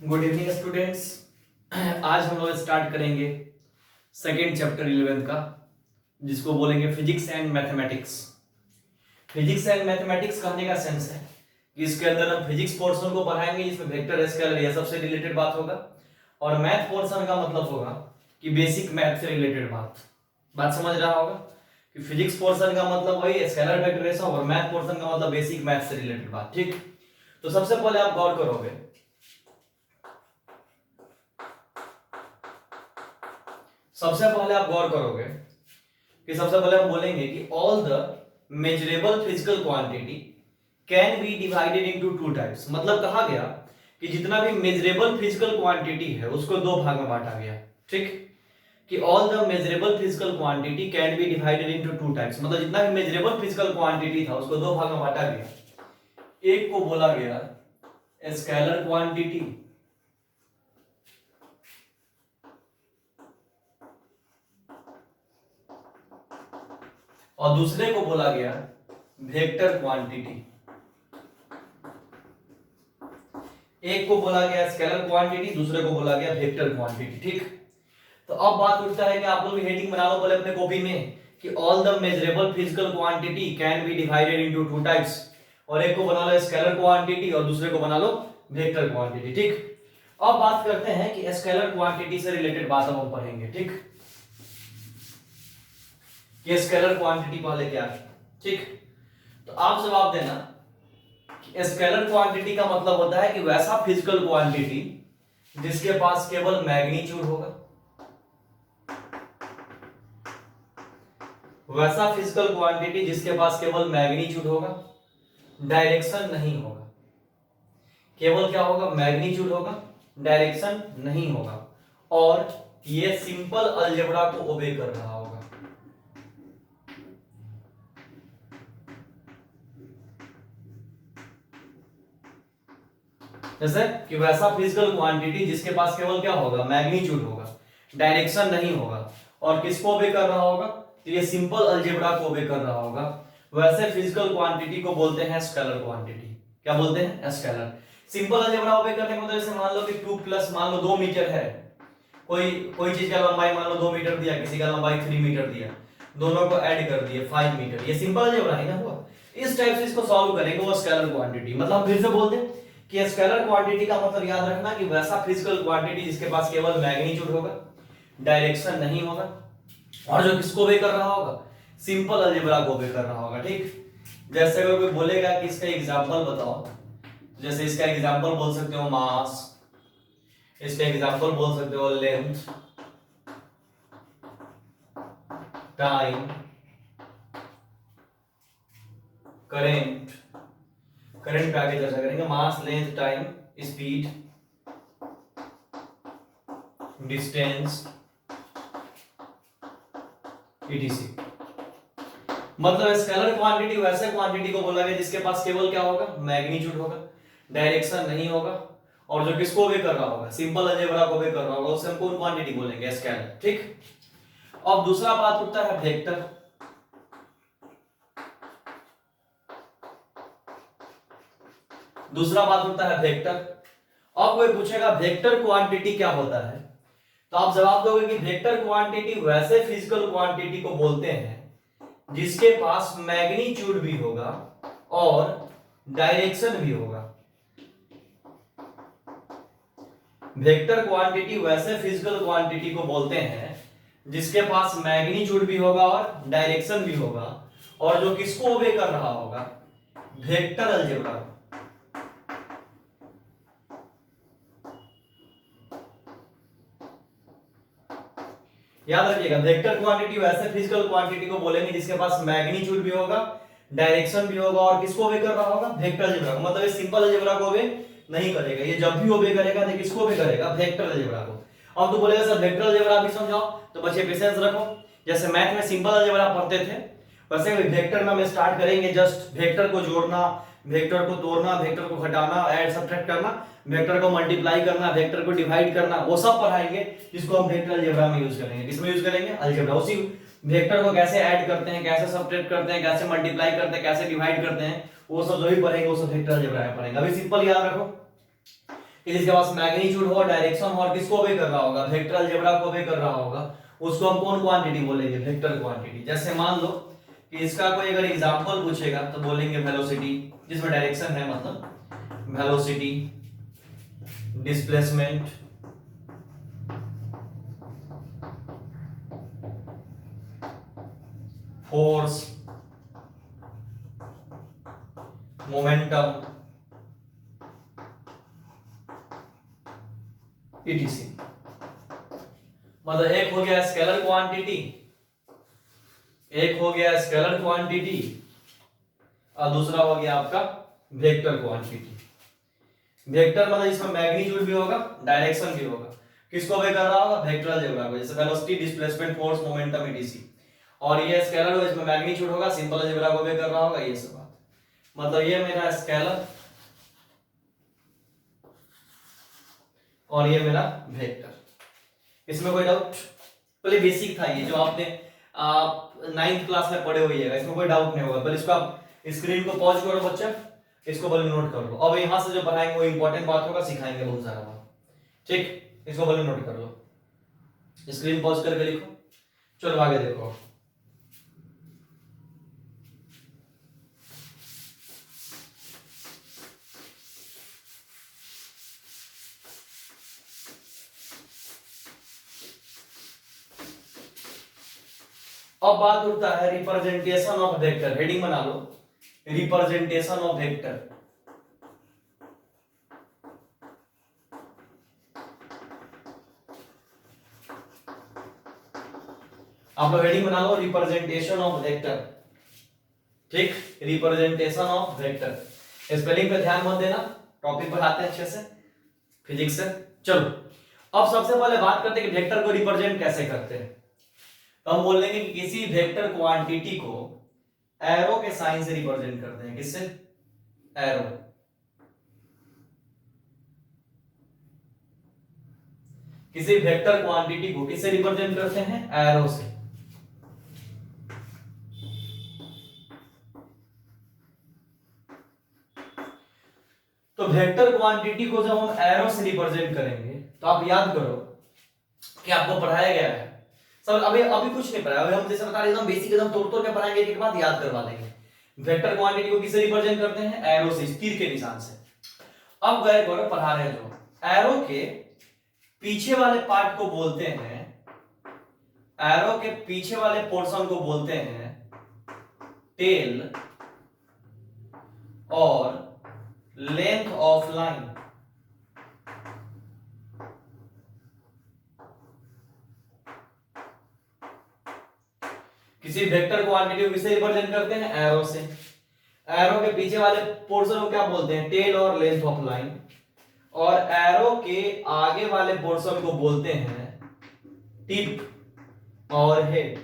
Good evening students. आज हम लोग स्टार्ट करेंगे सेकेंड चैप्टर 11th का, जिसको बोलेंगे physics and mathematics. Physics and mathematics कहने का सेंस है कि इसके अंदर हम फिजिक्स पोर्शन को पढ़ाएंगे, जिसमें वेक्टर स्केलर ये सबसे रिलेटेड बात होगा, और मैथ पोर्शन का मतलब होगा कि बेसिक मैथ से रिलेटेड बात समझ रहा होगा कि फिजिक्स पोर्शन का मतलब वही स्केलर वेक्टर ऐसा, और मैथ पोर्शन का मतलब बेसिक मैथ से रिलेटेड बात। ठीक, तो सबसे पहले आप गौर करोगे, कि सबसे पहले हम बोलेंगे कि all the measurable physical quantity can be divided into two types. मतलब कहा गया कि जितना भी मेजरेबल फिजिकल क्वांटिटी है उसको दो भाग में बांटा गया। ठीक, कि all the measurable physical quantity can be divided into two types, मतलब जितना भी मेजरेबल फिजिकल क्वांटिटी था उसको दो भाग में बांटा गया। एक को बोला गया स्केलर क्वांटिटी, और दूसरे को बोला गया वेक्टर क्वांटिटी। एक को बोला गया स्केलर क्वांटिटी, दूसरे को बोला गया वेक्टर क्वांटिटी। ठीक, तो अब बात उठता है कि आप लोग हेडिंग बना लो पहले अपने कॉपी में कि all the measurable physical quantity can be divided into two types, और एक को बना लो स्केलर क्वांटिटी और दूसरे को बना लो वेक्टर क्वांटिटी। ठीक, अब बात करते हैं कि स्केलर क्वांटिटी से रिलेटेड बात हम पढ़ेंगे। ठीक, ये स्केलर क्वांटिटी पहले क्या है। ठीक, तो आप जवाब देना कि स्केलर क्वांटिटी का मतलब होता है कि वैसा फिजिकल क्वांटिटी जिसके पास केवल मैग्नीट्यूड होगा, वैसा फिजिकल क्वांटिटी जिसके पास केवल मैग्नीट्यूड होगा, डायरेक्शन नहीं होगा। केवल क्या होगा? मैग्नीट्यूड होगा, डायरेक्शन नहीं होगा, और ये सिंपल अलजेब्रा को ओबे कर रहा होगा। जैसे कि वैसा फिजिकल क्वांटिटी जिसके पास केवल क्या होगा? मैग्नीट्यूड होगा, डायरेक्शन नहीं होगा, और किसको ओबे कर रहा होगा? तो ये सिंपल अलजेब्रा को ओबे कर रहा होगा। वैसे फिजिकल क्वांटिटी को बोलते हैं स्केलर क्वांटिटी। क्या बोलते हैं? स्केलर। सिंपल अलजेब्रा ओबे करने का मतलब जैसे मान लो कि 2 प्लस मान लो 2 मीटर है, कोई चीज का लंबाई मान लो 2 मीटर दिया, किसी का लंबाई 3 मीटर दिया, दोनों को ऐड कर दिए 5 मीटर, ये सिंपल अलजेब्रा है ना हुआ। इस टाइप से इसको सॉल्व करेंगे वो स्केलर क्वांटिटी। मतलब फिर से बोलते हैं कि स्केलर क्वांटिटी का मतलब याद रखना कि वैसा फिजिकल क्वांटिटी जिसके पास केवल मैग्नीट्यूड होगा, डायरेक्शन नहीं होगा, और जो किसको वे कर रहा होगा? सिंपल अलजेब्रा को वे कर रहा होगा। ठीक, जैसे अगर कोई बोलेगा कि इसका एग्जांपल बताओ, जैसे इसका एग्जांपल बोल सकते हो मास, इसका एग्जांपल बोल सकते हो लेंथ, टाइम, करेंट पे आगे चर्चा करेंगे। Mass, length, time, speed, distance, etc। मतलब स्केलर क्वांटिटी वैसे क्वांटिटी को बोला गया जिसके पास केवल क्या होगा? मैग्नीट्यूड होगा, डायरेक्शन नहीं होगा, और जो किसको वे कर रहा होगा? सिंपल अलजेब्रा को वे कर रहा होगा, उसे हम कौन क्वांटिटी बोलेंगे? स्केलर। ठीक, अब दूसरा बात उठता है वेक्टर। अब कोई पूछेगा वेक्टर क्वांटिटी क्या होता है, तो आप जवाब दोगे कि वेक्टर क्वांटिटी वैसे फिजिकल क्वांटिटी को बोलते हैं जिसके पास मैग्नीट्यूड भी होगा और डायरेक्शन भी होगा। वेक्टर क्वांटिटी वैसे फिजिकल क्वांटिटी को बोलते हैं जिसके पास मैग्नीट्यूड भी होगा और डायरेक्शन भी होगा, और जो किसको ओबे कर रहा होगा? Vector algebra. याद रखिएगा, वेक्टर क्वांटिटी वैसे फिजिकल क्वांटिटी को बोलेंगे जिसके पास मैग्नीट्यूड भी होगा, डायरेक्शन भी होगा, और किसको ओबे कर रहा होगा? Vector algebra. मतलब ये सिंपल अलजेब्रा को ओबे नहीं करेगा, ये जब भी ओबे करेगा तो किसको ओबे करेगा? वेक्टर अलजेब्रा को। अब तो बोलेगा सर वेक्टर अलजेब्रा भी समझाओ, तो बच्चे पेशेंस रखो। जैसे मैथ में सिंपल अलजेब्रा पढ़ते थे, वैसे वेक्टर में हम स्टार्ट करेंगे। जस्ट वेक्टर को जोड़ना, वेक्टर को तोड़ना, वेक्टर को घटाना, ऐड सब्ट्रैक्ट करना, वेक्टर को मल्टीप्लाई करना, वेक्टर को डिवाइड करना, वो सब पढ़ाएंगे, जिसको हम वेक्टर अलजेब्रा में यूज करेंगे। किसमें यूज करेंगे? अलजेब्रा। उसी वेक्टर को कैसे ऐड करते हैं, कैसे सब्ट्रैक्ट करते हैं, कैसे मल्टीप्लाई करते हैं, कैसे डिवाइड करते हैं, वो सब जो भी पढ़ेंगे वो सब वेक्टर अलजेब्रा में पढ़ेंगे। अभी सिंपल याद रखो कि जिसके पास मैग्नीट्यूड हो, डायरेक्शन हो और किसको ओबे कर रहा होगा, वेक्टर अलजेब्रा को ओबे कर रहा होगा, उसको हम कौन क्वांटिटी बोलेंगे, वेक्टर क्वांटिटी। जैसे मान लो कि इसका कोई अगर एग्जांपल पूछेगा तो बोलेंगे वेलोसिटी, जिसमें डायरेक्शन है, मतलब velocity, displacement, force, momentum, etc. मतलब एक हो गया स्केलर क्वांटिटी, एक हो गया स्केलर क्वांटिटी और दूसरा हो गया आपका वेक्टर क्वांटिटी। वेक्टर मतलब इसमें मैग्नीट्यूड भी होगा, डायरेक्शन भी होगा, किसको ओबे कर रहा होगा, वेक्टर अलजेब्रा को, जैसे velocity, displacement, force, momentum, etc. और ये स्केलर हो, इसमें मैग्नीट्यूड होगा, सिंपल अलजेब्रा को ओबे कर रहा होगा, ये सब बात। मतलब ये मेरा स्केलर और ये मेरा वेक्टर। इसमें कोई डाउट? पहले बेसिक था ये जो आपने 9th क्लास में पढ़े हुए हैं, इसमें कोई डाउट नहीं होगा। पहले इसको आप स्क्रीन को पॉज करो बच्चा, इसको पहले नोट कर लो। अब यहां से जो पढ़ाएंगे वो इंपॉर्टेंट बात होगा, सिखाएंगे बहुत सारा बात, ठीक? इसको पहले नोट कर लो, स्क्रीन पॉज करके लिखो। चलो आगे देखो। अब बात उठता है रिप्रेजेंटेशन ऑफ वेक्टर। हेडिंग बना लो, रिप्रेजेंटेशन ऑफ वेक्टर। आप लोग हेडिंग बना लो, रिप्रेजेंटेशन ऑफ वेक्टर, ठीक? Representation of vector. स्पेलिंग पे ध्यान मत देना, टॉपिक पढ़ाते हैं अच्छे से फिजिक्स से। चलो अब सबसे पहले बात करते हैं कि वेक्टर को रिप्रेजेंट कैसे करते हैं। तो हम बोल लेंगे कि किसी वेक्टर क्वांटिटी को एरो के साइन से रिप्रेजेंट करते हैं। किससे? एरो। किसी वेक्टर क्वांटिटी को किससे रिप्रेजेंट करते हैं? एरो से। तो वेक्टर क्वांटिटी को जब हम एरो से रिप्रेजेंट करेंगे तो आप याद करो कि आपको पढ़ाया गया है सब। अभी कुछ नहीं पढ़ाया, अभी हम जैसे बता रहे एकदम बेसिक, एकदम तोड़ के पढ़ाएंगे, एक बाद याद करवा देंगे। वेक्टर क्वांटिटी को किससे रिप्रेजेंट करते हैं? एरो से, तीर के निशान से। अब गए करो पढ़ा रहे हैं जो एरो के पीछे वाले पार्ट को बोलते हैं, एरो के पीछे वाले पोर्शन को बोलते हैं टेल और लेंथ ऑफ लाइन। किसी वेक्टर क्वांटिटी को किससे रिप्रेजेंट करते हैं? एरो से। एरो के पीछे वाले पोर्शन को क्या बोलते हैं? टेल और लेंथ ऑफ लाइन। और एरो के आगे वाले पोर्शन को बोलते हैं टिप और हेड।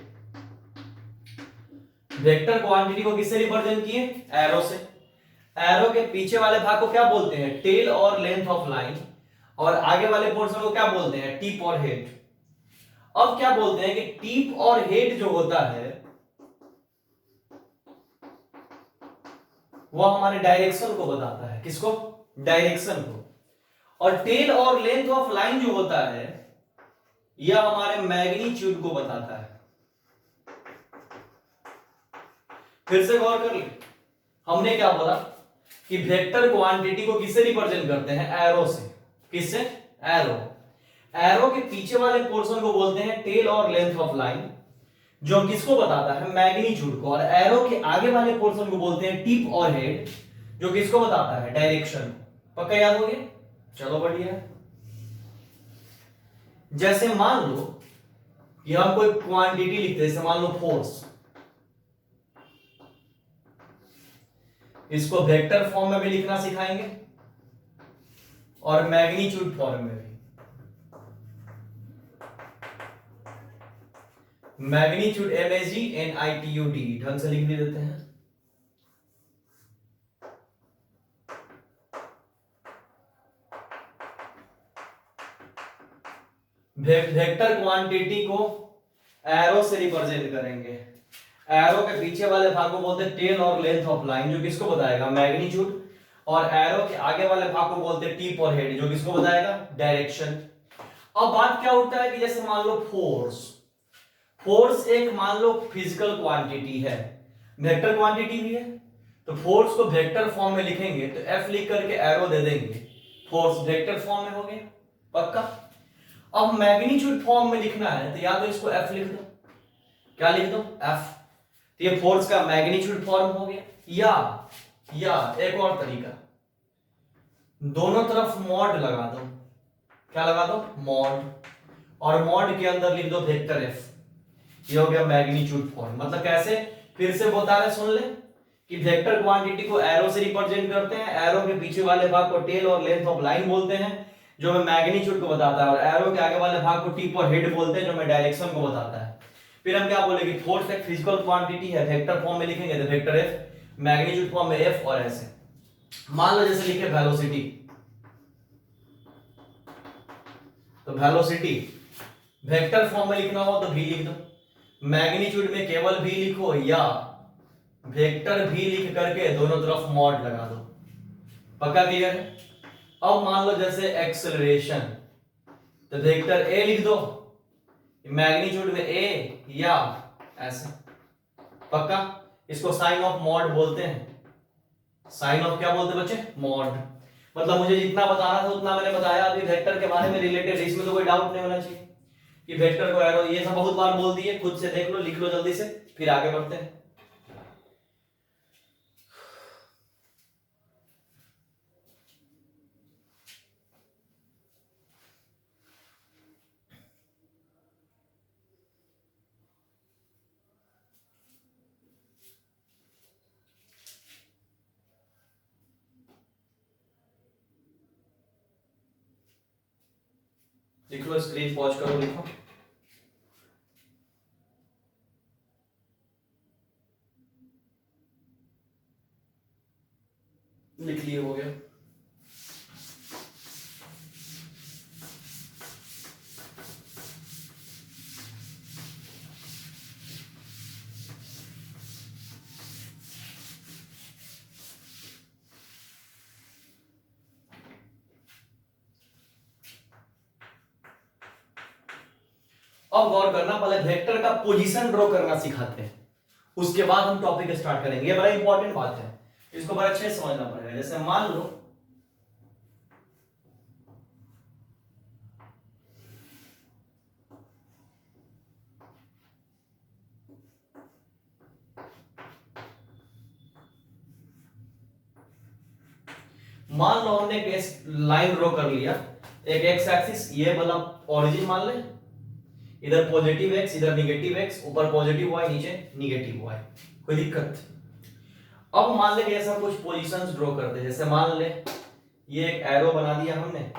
वेक्टर क्वांटिटी को किससे रिप्रेजेंट किए? एरो से। एरो के पीछे वाले भाग को क्या बोलते हैं? टेल और लेंथ ऑफ लाइन। और आगे वाले पोर्शन को क्या बोलते हैं? टिप और हेड। अब क्या बोलते हैं कि टिप और हेड जो होता है वो हमारे डायरेक्शन को बताता है। किसको? डायरेक्शन को। और टेल और लेंथ ऑफ लाइन जो होता है यह हमारे मैग्नीट्यूड को बताता है। फिर से गौर कर ले, हमने क्या बोला कि वेक्टर क्वांटिटी को किससे रिप्रेजेंट करते हैं? एरो से। किससे? एरो। एरो के पीछे वाले पोर्शन को बोलते हैं टेल और लेंथ ऑफ लाइन, जो किसको बताता है? मैग्नीट्यूड को। और एरो के आगे वाले पोर्शन को बोलते हैं टिप और हेड, जो किसको बताता है? डायरेक्शन। पक्का याद हो गया? चलो बढ़िया। जैसे मान लो कि हम कोई क्वांटिटी लिखते हैं, जैसे मान लो फोर्स, इसको वेक्टर फॉर्म में भी लिखना सिखाएंगे और मैग्नीट्यूड फॉर्म में भी। मैग्नीट्यूड MAGNITUD ढंग से लिख भी देते हैं। वेक्टर क्वांटिटी को एरो से रिप्रेजेंट करेंगे। एरो के पीछे वाले भाग को बोलते हैं टेल और लेंथ ऑफ लाइन, जो किसको बताएगा? मैग्नीट्यूड। और एरो के आगे वाले भाग को बोलते हैं टिप और हेड, जो किसको बताएगा, डायरेक्शन। अब बात क्या उठता है कि जैसे मान लो फोर्स, फोर्स एक मान लो फिजिकल क्वांटिटी है, वेक्टर क्वांटिटी भी है, तो फोर्स को वेक्टर फॉर्म में लिखेंगे तो एफ लिख करके एरो दे देंगे, फोर्स वेक्टर फॉर्म में हो गया, पक्का। अब मैग्नीट्यूड फॉर्म में लिखना है तो या तो इसको एफ लिख दो, क्या लिख दो, एफ, तो ये फोर्स का मैग्नीट्यूड फॉर्म हो गया। या एक और तरीका, दोनों तरफ मॉड लगा दो, क्या लगा दो, मॉड, और मॉड के अंदर लिख दो वेक्टर एफ, ये हो गया मैग्नीट्यूड फॉर्म। मतलब कैसे, फिर से बता रहे, सुन ले कि वेक्टर क्वांटिटी को एरो से रिप्रेजेंट करते हैं, एरो के पीछे वाले भाग को टेल और लेंथ ऑफ लाइन बोलते हैं जो हमें मैग्नीट्यूड को बताता है, और एरो के आगे वाले भाग को टिप और हेड बोलते हैं जो हमें डायरेक्शन को बताता है। फिर हम क्या बोलेंगे, फोर्स एक फिजिकल क्वांटिटी है, वेक्टर फॉर्म में लिखेंगे तो वेक्टर एफ, मैग्नीट्यूड फॉर्म में एफ, और ऐसे मान लो जैसे लिखे वेलोसिटी, तो वेलोसिटी वेक्टर फॉर्म में लिखना हो तो v लिख दो, मैग्नीट्यूड में केवल v लिखो, या वेक्टर v लिख करके दोनों तरफ मॉड लगा दो, पक्का क्लियर है। अब मान लो जैसे एक्सेलरेशन, तो वेक्टर a लिख दो, मैग्नीट्यूड में a, या ऐसे, पक्का। इसको साइन ऑफ मॉड बोलते हैं, साइन ऑफ क्या बोलते हैं बच्चे, मॉड। मतलब मुझे जितना बताना था उतना मैंने बताया अभी वेक्टर के बारे में रिलेटेड, इसमें तो कोई डाउट नहीं होना चाहिए कि वेक्टर को एरो, ये सब बहुत बार बोल दिए, खुद से देख लो, लिख लो जल्दी से, फिर आगे बढ़ते हैं। लिख लो, स्क्रीन पॉज करो, लिखो। लिख लिए, हो गया। अब गौर करना, पहले वेक्टर का पोजीशन ड्रॉ करना सिखाते हैं, उसके बाद हम टॉपिक स्टार्ट करेंगे। ये बड़ा इंपॉर्टेंट बात है, इसको बड़ा अच्छे से समझना पड़ेगा। जैसे मान लो हमने एक लाइन ड्रॉ कर लिया, एक एक्स एक्सिस, ये वाला ओरिजिन मान ले, इधर पॉजिटिव एक्स, इधर निगेटिव एक्स, ऊपर पॉजिटिव वाई, नीचे निगेटिव वाई, कोई दिक्कत। अब मान ले कि ऐसा कुछ पोजीशंस ड्रॉ करते हैं, जैसे मान ले ये एक एरो बना दिया हमने,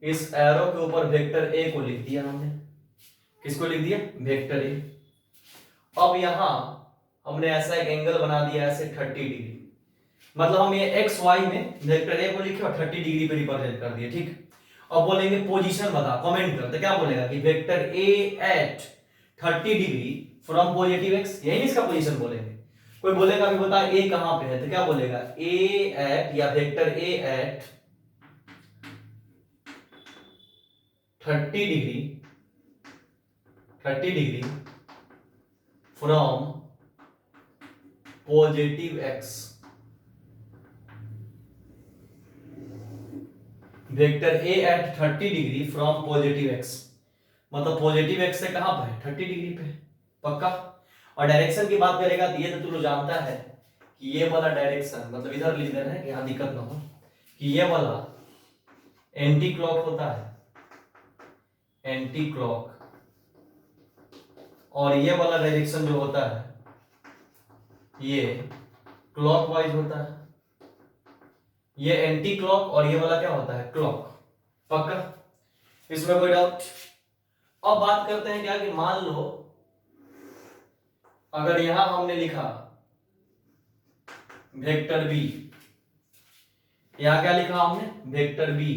इस एरो के ऊपर वेक्टर ए को लिख दिया हमने, किसको लिख दिया, वेक्टर ए। अब यहां हमने ऐसा एक एंगल बना दिया ऐसे 30 डिग्री, मतलब हम ये एक्स वाई में वेक्टर ए को लिखे और 30 डिग्री पे रिप्रेजेंट कर दिए, ठीक। अब बोलेंगे पोजीशन बता, कमेंट कर, तो क्या बोलेगा कि vector A at 30 degree from positive X, यही इसका पोजीशन बोलेंगे। कोई बोलेगा अभी बता ए कहां पे है, तो क्या बोलेगा, ए एट, या vector A at 30 degree, 30 degree from positive X, vector A at 30 degree from positive X, मतलब पॉजिटिव एक्स से कहां पर है, 30 डिग्री पे, पक्का। और डायरेक्शन की बात करेगा तो ये तो तू लोग जानता है कि ये वाला डायरेक्शन, मतलब इधर लिख देना है कि यहां दिक्कत ना हो, कि ये वाला एंटी क्लॉक होता है, एंटी क्लॉक, और ये वाला डायरेक्शन जो होता है ये क्लॉकवाइज होता है, ये एंटी क्लॉक, और ये वाला क्या होता है, क्लॉक, पक्का, इसमें कोई डाउट। अब बात करते हैं क्या कि मान लो अगर यहां हमने लिखा वेक्टर बी, यहां क्या लिखा हमने, वेक्टर बी,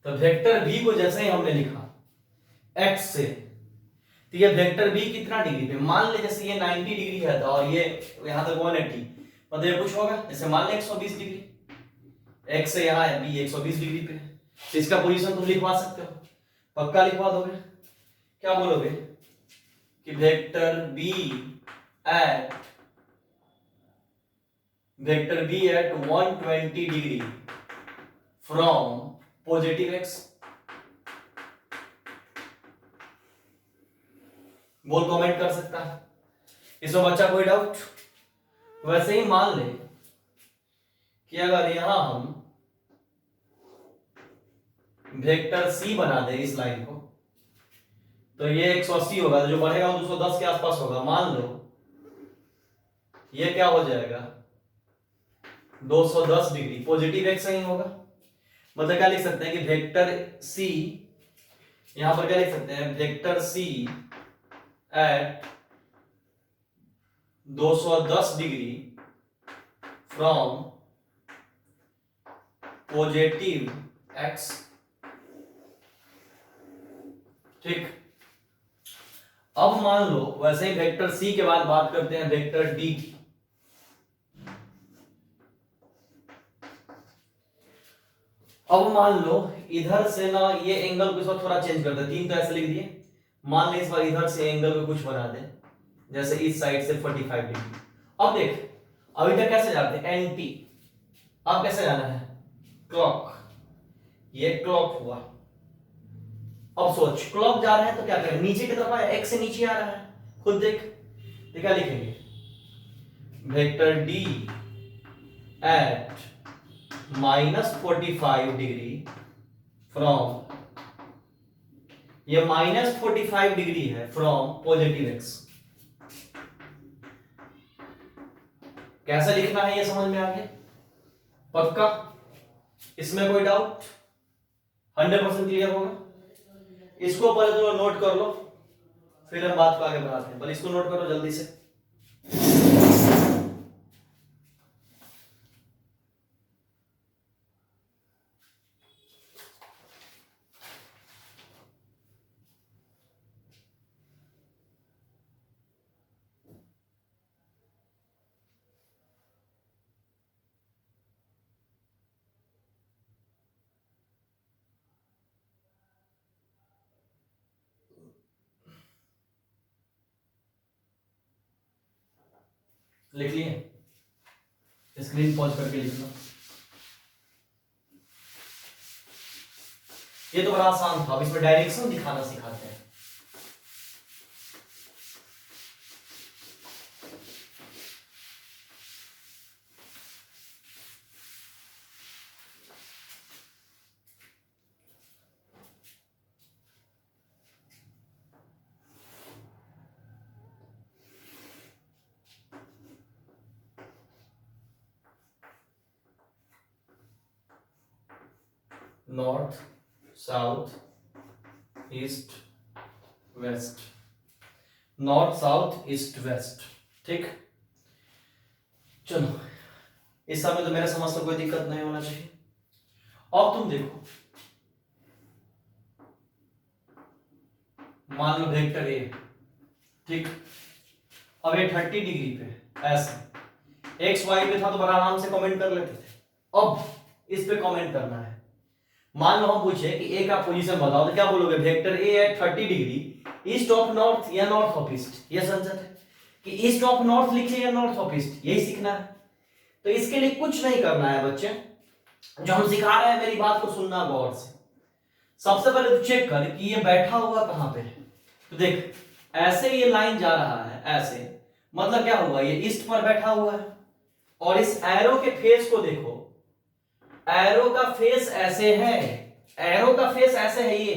तो वेक्टर बी को जैसे ही हमने लिखा, x से, तो ये वेक्टर b कितना डिग्री पे, मान ले जैसे ये 90 डिग्री है और ये यहां तक 180, मतलब ये कुछ होगा जैसे मान ले 120 डिग्री, x से यहाँ है b 120 डिग्री पे, तो इसका पोजीशन तुम लिखवा सकते हो, पक्का लिखवा दोगे। क्या बोलोगे कि vector b at 120 degree from positive x, बोल कमेंट कर सकता है। इसमें बच्चा कोई डाउट? वैसे ही मान ले कि अगर यहां हम वेक्टर c बना दे इस लाइन को, तो ये 180 होगा, तो जो बढ़ेगा वो 210 के आसपास होगा। मान लो ये क्या हो जाएगा 210 डिग्री, पॉजिटिव x ही होगा। मतलब क्या लिख सकते हैं कि वेक्टर c, यहां पर क्या लिख सकते हैं, vector c at 210 degree from positive x। ठीक, अब मान लो वैसे ही वेक्टर c के बाद बात करते हैं वेक्टर d की। अब मान लो इधर से ना ये एंगल को इस बार थोड़ा चेंज करते हैं, 3 तो ऐसे लिख दिए, मान ले इस बार इधर से एंगल को कुछ बना दे, जैसे इस साइड से 45 डिग्री। अब देख अभी तक कैसे जाते हैं एंटी, अब कैसे जाना है क्लॉक, ये क्लॉक हुआ। अब सोच क्लॉक जा रहा है तो क्या करें, नीचे की तरफ आया, x से नीचे आ रहा है, खुद देख, तो क्या लिखेंगे vector d at -45 degree from, ये -45 डिग्री है फ्रॉम पॉजिटिव x। कैसे लिखना है ये समझ में आ गया? पक्का? इसमें कोई डाउट? 100% क्लियर होगा? इसको पहले तो नोट कर लो, फिर हम बात को आगे बढ़ाते हैं। पहले इसको नोट करो जल्दी से। लिख लिए? स्क्रीन पॉज करके लिख लो। ये तो बड़ा आसान था, अब इसमें डायरेक्शन दिखाना सिखाते हैं। North, south, east, west, north south east west. ठीक, चलो इस समय तो मेरे समझ से कोई दिक्कत नहीं होना चाहिए। अब तुम देखो, मान लो वेक्टर ए, ठीक, अब ये 30 डिग्री पे ऐसे एक्स वाई पे था तो बड़ा आराम से कमेंट कर लेते थे। अब इस पे कमेंट करना है। मान लो हम पूछे कि ए का पोजीशन बताओ, तो क्या बोलोगे vector A at 30 degree east of north या नॉर्थ ऑफ ईस्ट। ये समझते है कि ईस्ट ऑफ नॉर्थ लिखे या नॉर्थ ऑफ ईस्ट, यही सीखना है। तो इसके लिए कुछ नहीं करना है बच्चे, जो हम सिखा रहे हैं मेरी बात को सुनना गौर से। सबसे पहले तो चेक कर कि ये बैठा हुआ कहां पे है। तो देख ऐसे ये लाइन जा रहा है ऐसे, मतलब क्या हुआ ये ईस्ट पर बैठा हुआ है। और इस एरो के फेस को देखो, एरो का फेस ऐसे है, एरो का फेस ऐसे है ये।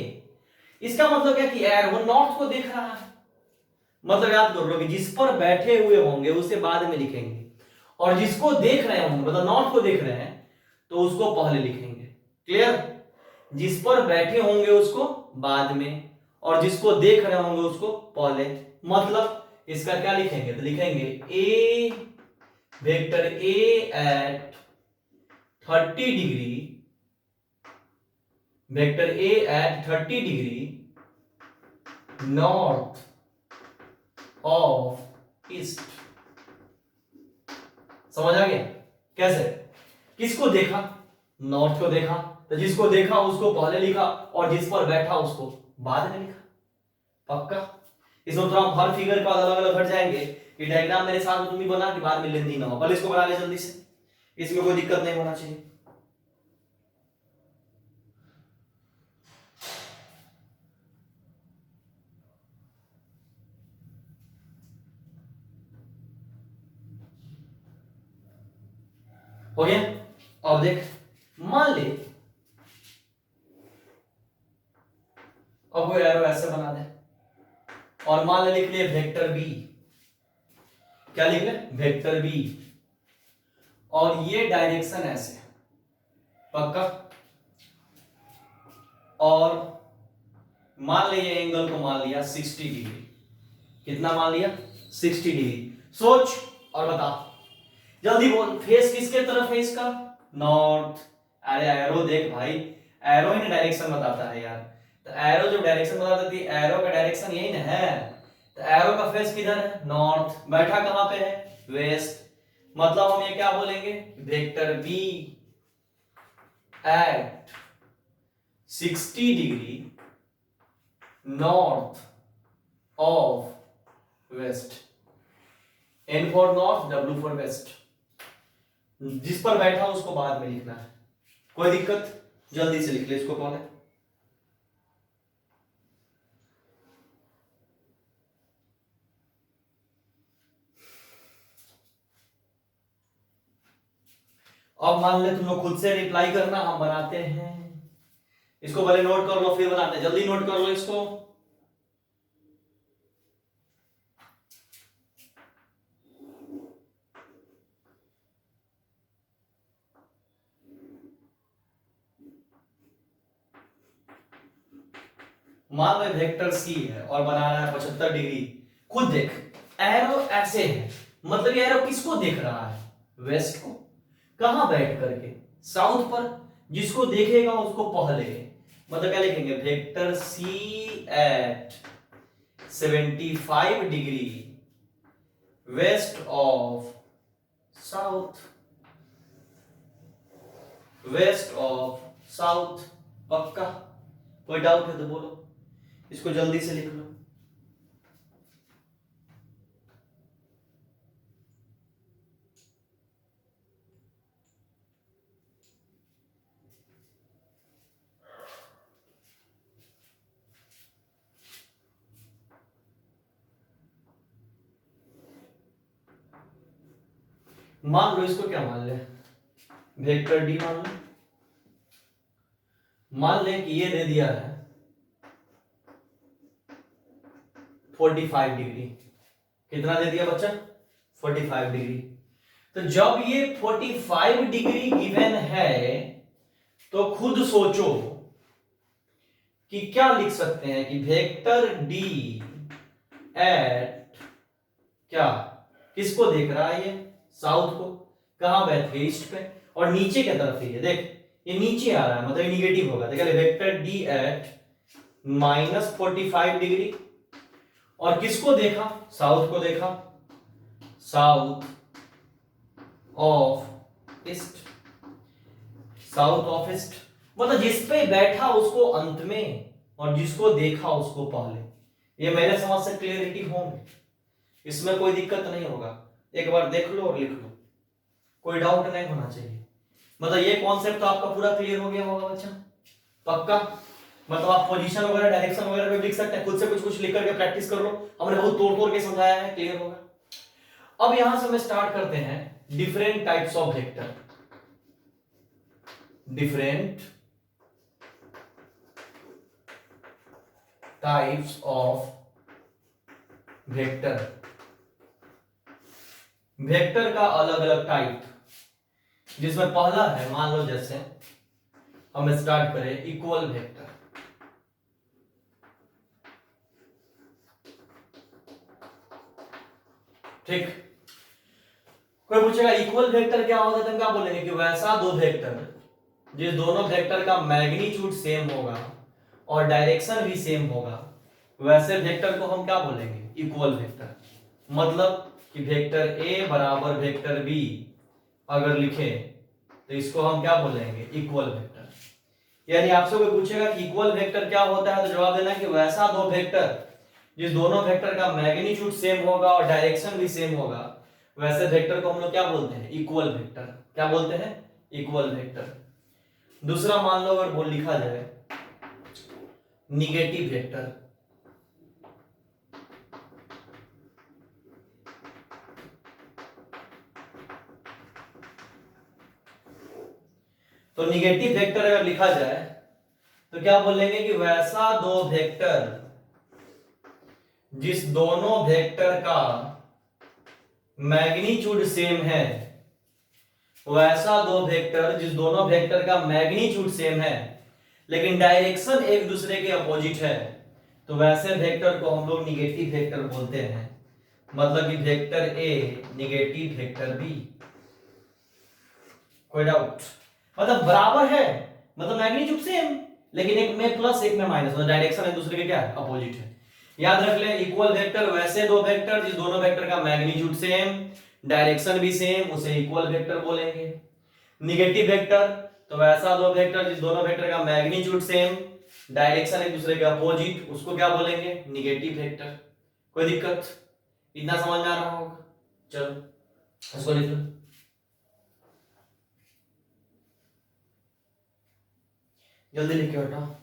इसका मतलब क्या कि एरो नॉर्थ को देख रहा है। मतलब याद कर लो कि जिस पर बैठे हुए होंगे उसे बाद में लिखेंगे, और जिसको देख रहे होंगे मतलब नॉर्थ को देख रहे हैं तो उसको पहले लिखेंगे। क्लियर? जिस पर बैठे होंगे उसको बाद में, और जिसको देख रहे होंगे उसको पहले। मतलब इसका क्या लिखेंगे, तो लिखेंगे A vector A at 30 degree, vector A at 30 degree north of east. समझ आ गया कैसे? किसको देखा? नॉर्थ को देखा, तो जिसको देखा उसको पहले लिखा और जिस पर बैठा उसको बाद में लिखा। पक्का? इसमें तो हम हर फिगर का अलग अलग हट जाएंगे कि डायग्राम मेरे साथ तुम भी बना के बाद में लेंदी ना हो, पहले इसको बना ले जल्दी से, इसमें कोई दिक्कत नहीं होना चाहिए। हो गया? अब देख, मान ले अब वो एरो ऐसे बना दे और मान ले लिख ले वेक्टर बी। क्या लिख ले? Vector B. और ये डायरेक्शन ऐसे, पक्का? और मान ले ये एंगल को मान लिया 60 डिग्री। कितना मान लिया? 60 डिग्री। सोच और बता, जल्दी बोल, फेस किसके तरफ है इसका? नॉर्थ। अरे एरो देख भाई, एरो ही डायरेक्शन बताता है यार। तो एरो जो डायरेक्शन बताता है, एरो का डायरेक्शन यही ना है। तो एरो का फेस किधर है? नॉर्थ। बैठा कहां पे है? वेस्ट। मतलब हम ये क्या बोलेंगे? Vector B at 60 degree north of west. N for north, W for west. जिस पर बैठा उसको बाद में लिखना है, कोई दिक्कत? जल्दी से लिख ले इसको पहले। अब मान ले तुम लोग खुद से रिप्लाई करना, हम बनाते हैं इसको। पहले नोट कर लो फिर बनाते हैं, जल्दी नोट कर लो इसको। मान लो वेक्टर सी है और बनाना है 75 डिग्री। खुद देख, एरो ऐसे है, मतलब ये एरो किसको देख रहा है? वेस्ट को। कहां बैठ करके? साउथ पर। जिसको देखेगा उसको पहले, मतलब क्या लिखेंगे? Vector C at 75 degree west of south. West of south. पक्का? कोई डाउट है तो बोलो, इसको जल्दी से लिख लो। मान लो इसको क्या मान ले? वेक्टर डी मान लो। मान ले कि ये दे दिया है 45 डिग्री। कितना दे दिया बच्चा? 45 डिग्री। तो जब ये 45 डिग्री गिवन है तो खुद सोचो कि क्या लिख सकते हैं कि वेक्टर डी एट क्या, किसको देख रहा है ये? साउथ को। कहां बैठ गए? ईस्ट पे। और नीचे की तरफ ही है, देख ये नीचे आ रहा है, मतलब निगेटिव होगा। देख वेक्टर डी एट -45 डिग्री। और किसको देखा? साउथ को देखा। South of east. South of east मतलब जिस पे बैठा उसको अंत में और जिसको देखा उसको पहले। ये मेरे समझ से क्लियरिटी होंगे, इसमें कोई दिक्कत नहीं होगा। एक बार देख लो और लिख लो, कोई डाउट नहीं होना चाहिए। मतलब ये कॉन्सेप्ट तो आपका पूरा क्लियर हो गया होगा बच्चा? पक्का? मतलब आप पोजीशन वगैरह डायरेक्शन वगैरह पे लिख सकते हैं, खुद से कुछ कुछ लिख करके प्रैक्टिस कर लो। हमने बहुत तोड़ तोड़ के समझाया है, क्लियर होगा। अब यहां से हम स्टार्ट करते हैं different types of vector. Different types of vector. Vector का अलग अलग टाइप, जिसमें पहला है, मान लो जैसे हम स्टार्ट करें इक्वल वेक्टर। ठीक? कोई पूछेगा इक्वल वेक्टर क्या होता है, तो क्या बोलेंगे कि वैसा दो वेक्टर जिस दोनों वेक्टर का मैग्नीट्यूड सेम होगा और डायरेक्शन भी सेम होगा, वैसे वेक्टर को हम क्या बोलेंगे, इक्वल वेक्टर। मतलब कि वेक्टर ए बराबर वेक्टर बी अगर लिखे तो इसको हम क्या बोलेंगे, इक्वल वेक्टर। यानी आपसे कोई पूछेगा कि इक्वल वेक्टर क्या होता है, तो जवाब देना कि वैसा दो वेक्टर जिस दोनों वेक्टर का मैग्नीट्यूड सेम होगा और डायरेक्शन भी सेम होगा, वैसे वेक्टर को हम लोग क्या बोलते हैं, इक्वल वेक्टर। क्या बोलते हैं, इक्वल वेक्टर। दूसरा मान लो अगर बोल लिखा जाए निगेटिव वेक्टर, तो निगेटिव वेक्टर अगर लिखा जाए तो क्या बोलेंगे कि वैसा दो वेक्टर जिस दोनों वेक्टर का मैग्नीट्यूड सेम है, वैसा दो वेक्टर जिस दोनों वेक्टर का मैग्नीट्यूड सेम है लेकिन डायरेक्शन एक दूसरे के अपोजिट है, तो वैसे वेक्टर को हम लोग निगेटिव वेक्टर बोलते हैं। मतलब कि vector A negative vector B. कोई डाउट? मतलब बराबर है, मतलब मैग्नीट्यूड सेम, लेकिन एक में प्लस एक में माइनस, मतलब डायरेक्शन एक दूसरे के क्या है, अपोजिट है। याद रख ले, इक्वल वेक्टर वैसे दो वेक्टर जिस दोनों वेक्टर का मैग्नीट्यूड सेम, डायरेक्शन भी सेम, उसे इक्वल वेक्टर बोलेंगे। निगेटिव वेक्टर तो वैसा दो वेक्टर जिस दोनों वेक्टर का मैग्नीट्यूड सेम, डायरेक्शन एक दूसरे के अपोजिट, उसको क्या बोलेंगे, निगेटिव वेक्टर। कोई दिक्कत? इतना समझ में आ रहा होगा? चलो इसको लिख लो, जल्दी लिखिए बेटा।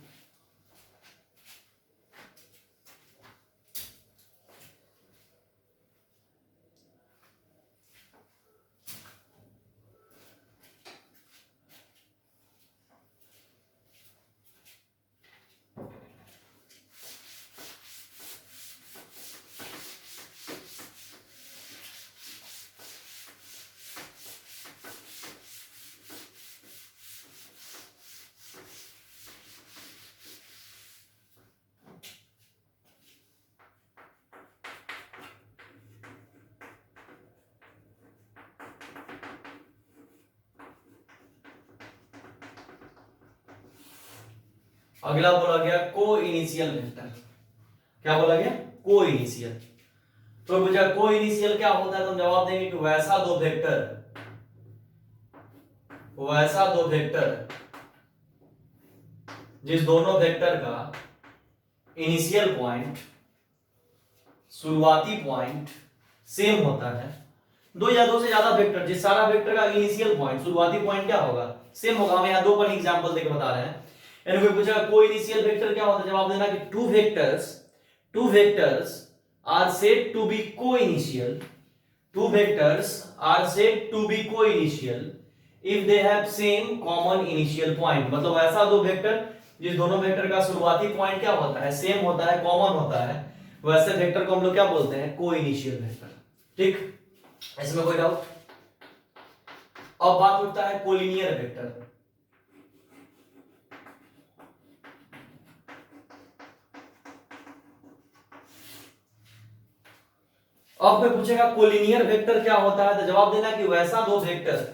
अगला बोला गया को इनिशियल वेक्टर। क्या बोला गया, को इनिशियल। तो पूछा को इनिशियल क्या होता है, तो हम जवाब देंगे कि वैसा दो वेक्टर जिस दोनों वेक्टर का इनिशियल पॉइंट, शुरुआती पॉइंट सेम होता है। दो या दो से ज्यादा वेक्टर जिस सारा वेक्टर का इनिशियल पॉइंट, शुरुआती पॉइंट क्या होगा, सेम होगा। हम यहाँ दो पर एग्जांपल देकर बता रहे हैं। यानी कोई पूछेगा को इनिशियल वेक्टर क्या होता है, जवाब देना कि two vectors are said to be coinitial, two vectors are said to be co-initial if they have same common initial point। मतलब ऐसा दो वेक्टर जिस दोनों वेक्टर का शुरुआती पॉइंट क्या होता है, सेम होता है, कॉमन होता है, वैसे वेक्टर को हम लोग क्या बोलते हैं, को-इनिशियल वेक्टर। ठीक, इसमें कोई डाउट? अब बात उठता है कोलिनियर वेक्टर। अब कोई पूछेगा कोलिनियर वेक्टर क्या होता है, तो जवाब देना कि वैसा दो वेक्टर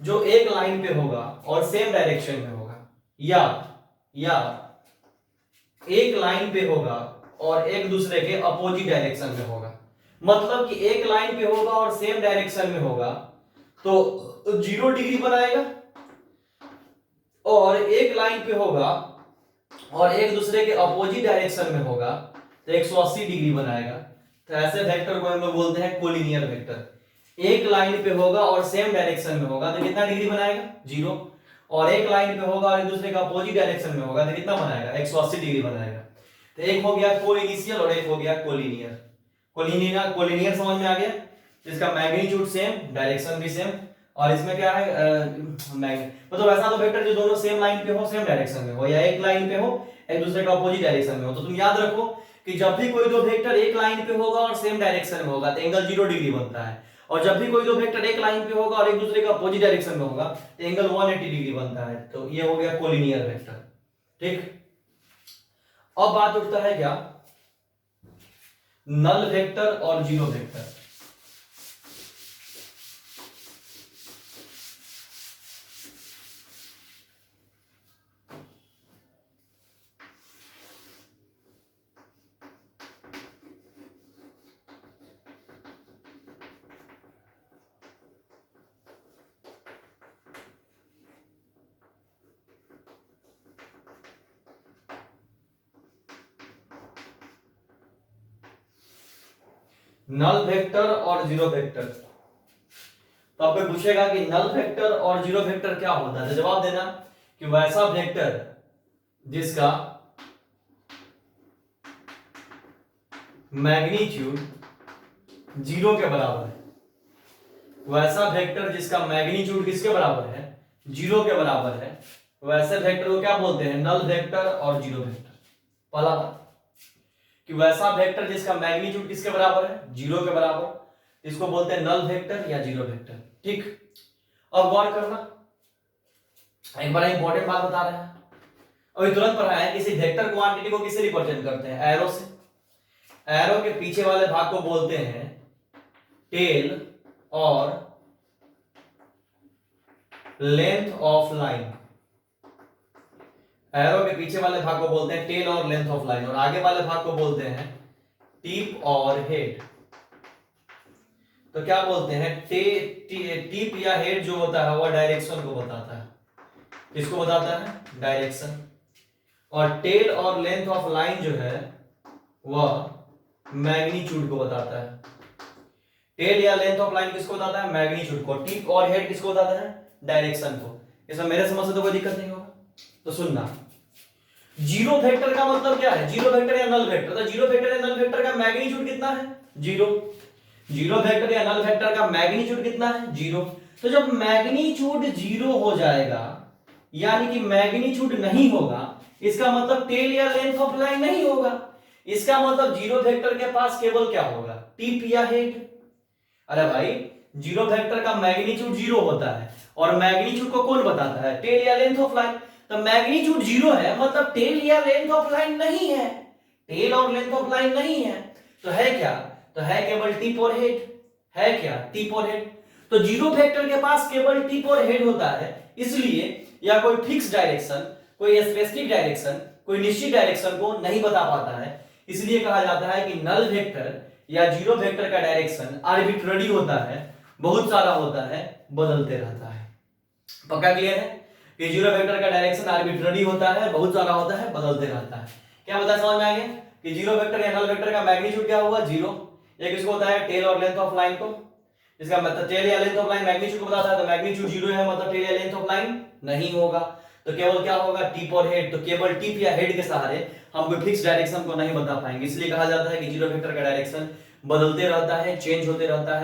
जो एक लाइन पे होगा और सेम डायरेक्शन में होगा, या एक लाइन पे होगा और एक दूसरे के अपोजिट डायरेक्शन में होगा। मतलब कि एक लाइन पे होगा और सेम डायरेक्शन में होगा तो 0 डिग्री बनाएगा, और एक लाइन पे होगा और एक दूसरे के अपोजिट डायरेक्शन में होगा तो 180 डिग्री बनाएगा। तो ऐसे वेक्टर को हम लोग बोलते हैं कोलिनियर वेक्टर। एक लाइन पे होगा और सेम डायरेक्शन में होगा तो कितना डिग्री बनाएगा, 0। और एक लाइन पे होगा और एक दूसरे का अपोजिट डायरेक्शन में होगा तो कितना बनाएगा, 180 डिग्री बनाएगा। तो एक हो गया को इनिशियल और एक हो गया कोलिनियर। कोलिनियर समझ में आ गया, जिसका मैग्नीट्यूड सेम, डायरेक्शन भी सेम। और इसमें क्या है, मतलब ऐसा दो वेक्टर जो दोनों सेम लाइन पे हो, सेम डायरेक्शन में हो, या एक लाइन पे हो एक दूसरे का अपोजिट डायरेक्शन में हो। तो तुम याद रखो कि जब भी कोई दो वेक्टर एक लाइन पे होगा और सेम डायरेक्शन में होगा तो एंगल 0 डिग्री बनता है, और जब भी कोई दो वेक्टर एक लाइन पे होगा और एक दूसरे का अपोजिट डायरेक्शन में होगा तो एंगल 180 डिग्री बनता है। तो ये हो गया कोलिनियर वेक्टर। ठीक, अब बात उठता है क्या, नल वेक्टर और जीरो वेक्टर। नल वेक्टर और जीरो वेक्टर। तो आपको पूछेगा कि नल वेक्टर और जीरो वेक्टर क्या होता है, तो जवाब देना कि वैसा वेक्टर जिसका मैग्नीट्यूड जीरो के बराबर है, वैसा वेक्टर जिसका मैग्नीट्यूड किसके बराबर है, जीरो के बराबर है, वैसे वेक्टर को क्या बोलते हैं, नल वेक्टर और जीरो वेक्टर। पहला बात कि वैसा वेक्टर जिसका मैग्नीट्यूड किसके बराबर है, जीरो के बराबर, इसको बोलते हैं नल वेक्टर या जीरो वेक्टर। ठीक, अब गौर करना, एक बड़ा इंपॉर्टेंट बात बता रहे हैं, अभी तुरंत पढ़ा है, किसी वेक्टर क्वांटिटी को किससे रिप्रेजेंट करते हैं, एरो से। एरो के पीछे वाले भाग को बोलते हैं टेल और लेंथ ऑफ लाइन। एरो के पीछे वाले भाग को बोलते हैं टेल और लेंथ ऑफ लाइन, और आगे वाले भाग को बोलते हैं टिप और हेड। तो क्या बोलते हैं, टिप या हेड जो होता है वह डायरेक्शन को बताता है, किसको बताता है, डायरेक्शन। और टेल और लेंथ ऑफ लाइन जो है वह मैग्नीट्यूड को बताता है। टेल या लेंथ ऑफ लाइन किसको बताता है, मैग्नीट्यूड को। टिप और हेड किसको बताता है, डायरेक्शन को। इसमें मेरे समझ से तो कोई दिक्कत नहीं होगा। तो सुनना, जीरो वेक्टर का मतलब क्या है, जीरो वेक्टर या नल वेक्टर। तो जीरो वेक्टर या नल वेक्टर का मैग्नीट्यूड कितना है, जीरो। जीरो वेक्टर या नल वेक्टर का मैग्नीट्यूड कितना है, जीरो। तो जब मैग्नीट्यूड जीरो हो जाएगा, यानी कि मैग्नीट्यूड नहीं होगा, इसका मतलब टेल या लेंथ ऑफ लाइन नहीं होगा। इसका मतलब जीरो वेक्टर के पास केवल क्या होगा, टिप या हेड। अरे भाई, जीरो वेक्टर का मैग्नीट्यूड जीरो होता है, और मैग्नीट्यूड को कौन बताता है, टेल या लेंथ ऑफ लाइन। तो मैग्नीट्यूड जीरो है, मतलब टेल या लेंथ ऑफ लाइन नहीं है, टेल और लेंथ ऑफ लाइन नहीं है। तो है क्या, तो है केवल टिप और हेड। है क्या, टिप और हेड। तो जीरो वेक्टर के पास केवल टिप और हेड होता है, इसलिए या कोई फिक्स डायरेक्शन, कोई स्पेसिफिक डायरेक्शन, कोई निश्चित डायरेक्शन को नहीं बता पाता है। इसलिए कहा जाता है कि नल वेक्टर या जीरो वेक्टर का डायरेक्शन आर्बिट्ररी होता है, बहुत सारा होता है, बदलते रहता है। पक्का क्लियर है कि जीरो वेक्टर का डायरेक्शन आर्बिट्ररी होता है, बहुत सारा होता है, बदलते रहता है। क्या बता, समझ में आ गया कि जीरो वेक्टर या नल वेक्टर का मैग्नीट्यूड क्या हुआ, जीरो। ये किसको होता है, टेल और लेंथ ऑफ लाइन को। इसका मतलब टेल या लेंथ ऑफ लाइन मैग्नीट्यूड को बताता है, तो मैग्नीट्यूड जीरो है, मतलब टेल या लेंथ ऑफ लाइन नहीं होगा। तो केवल क्या होगा, टिप और हेड। तो केवल टिप या हेड के सहारे हम कोई फिक्स डायरेक्शन को नहीं बता पाएंगे। इसलिए कहा जाता है कि जीरो वेक्टर का डायरेक्शन बदलते रहता है, चेंज होते रहता है।